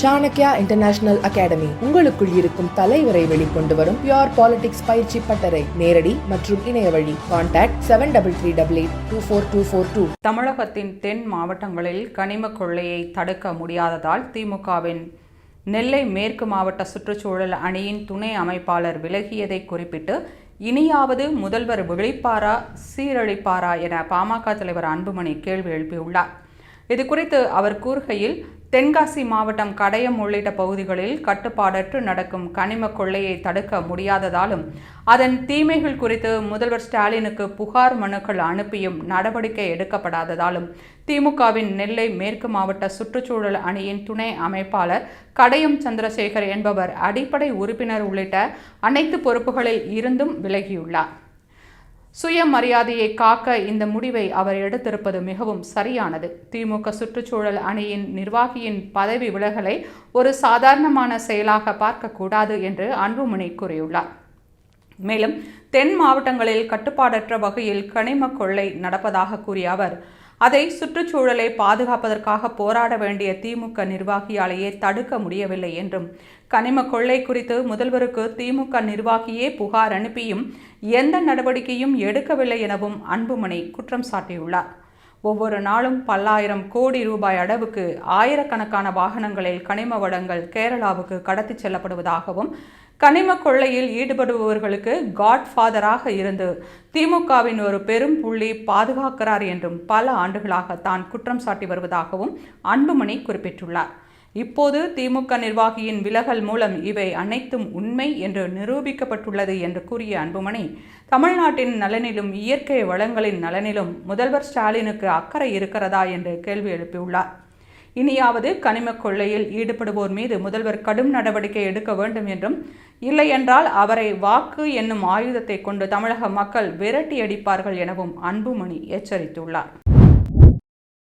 Chanakya international academy உங்களுக்குள் இருக்கும் தலைவரை வெளிக்கொண்டு வரும் பியூர் பாலிடிக்ஸ் பயிற்சி பட்டறை. நேரடி மற்றும் இணைய வழி. கான்டாக்ட் 7338824242. தமிழகத்தின் தென் மாவட்டங்களில் கனிம கொள்ளையை தடுக்க முடியாததால் திமுகவின் நெல்லை மேற்கு மாவட்ட சுற்றுச்சூழல் அணியின் துணை அமைப்பாளர் விலகியதை குறிப்பிட்டு இனியாவது முதல்வர் விழிப்பாரா சீரழிப்பாரா என பாமக தலைவர் அன்புமணி கேள்வி எழுப்பியுள்ளார். இதுகுறித்து அவர் கூறுகையில், தென்காசி மாவட்டம் கடையம் உள்ளிட்ட பகுதிகளில் கட்டுப்பாடற்று நடக்கும் கனிம கொள்ளையை தடுக்க முடியாததாலும் அதன் தீமைகள் குறித்து முதல்வர் ஸ்டாலினுக்கு புகார் மனுக்கள் அனுப்பியும் நடவடிக்கை எடுக்கப்படாததாலும் திமுகவின் நெல்லை மேற்கு மாவட்ட சுற்றுச்சூழல் அணியின் துணை அமைப்பாளர் கடையம் சந்திரசேகர் என்பவர் அடிப்படை உறுப்பினர் உள்ளிட்ட அனைத்து பொறுப்புகளில் இருந்தும் விலகியுள்ளார். சுயமரியாதையை காக்க இந்த முடிவை அவர் எடுத்திருப்பது மிகவும் சரியானது. திமுக சுற்றுச்சூழல் அணியின் நிர்வாகியின் பதவி விலகலை ஒரு சாதாரணமான செயலாக பார்க்கக்கூடாது என்று அன்புமணி கூறியுள்ளார். மேலும் தென் மாவட்டங்களில் கட்டுப்பாடற்ற வகையில் கனிம கொள்ளை நடப்பதாக கூறிய அவர், அதை சுற்றுச்சூழலை பாதுகாப்பதற்காக போராட வேண்டிய திமுக நிர்வாகியாலேயே தடுக்க முடியவில்லை என்றும், கனிம கொள்ளை குறித்து முதல்வருக்கு திமுக நிர்வாகியே புகார் அனுப்பியும் எந்த நடவடிக்கையும் எடுக்கவில்லை எனவும் அன்புமணி குற்றம் சாட்டியுள்ளார். ஒவ்வொரு நாளும் பல்லாயிரம் கோடி ரூபாய் அளவுக்கு ஆயிரக்கணக்கான வாகனங்களில் கனிம வளங்கள் கேரளாவுக்கு கடத்தி செல்லப்படுவதாகவும், கனிம கொள்ளையில் ஈடுபடுபவர்களுக்கு காட்ஃபாதராக இருந்து திமுகவின் ஒரு பெரும் புள்ளி பாதுகாக்கிறார் என்றும் பல ஆண்டுகளாக தான் குற்றம் சாட்டி வருவதாகவும் அன்புமணி குறிப்பிட்டுள்ளார். இப்போது திமுக நிர்வாகியின் விலகல் மூலம் இவை அனைத்தும் உண்மை என்று நிரூபிக்கப்பட்டுள்ளது என்று கூறிய அன்புமணி, தமிழ்நாட்டின் நலனிலும் இயற்கை வளங்களின் நலனிலும் முதல்வர் ஸ்டாலினுக்கு அக்கறை இருக்கிறதா என்று கேள்வி எழுப்பியுள்ளார். இனியாவது கனிம கொள்ளையில் ஈடுபடுவோர் மீது முதல்வர் கடும் நடவடிக்கை எடுக்க வேண்டும் என்றும், இல்லையென்றால் அவரை வாக்கு என்னும் ஆயுதத்தை கொண்டு தமிழக மக்கள் விரட்டி அடிப்பார்கள் எனவும் அன்புமணி எச்சரித்துள்ளார்.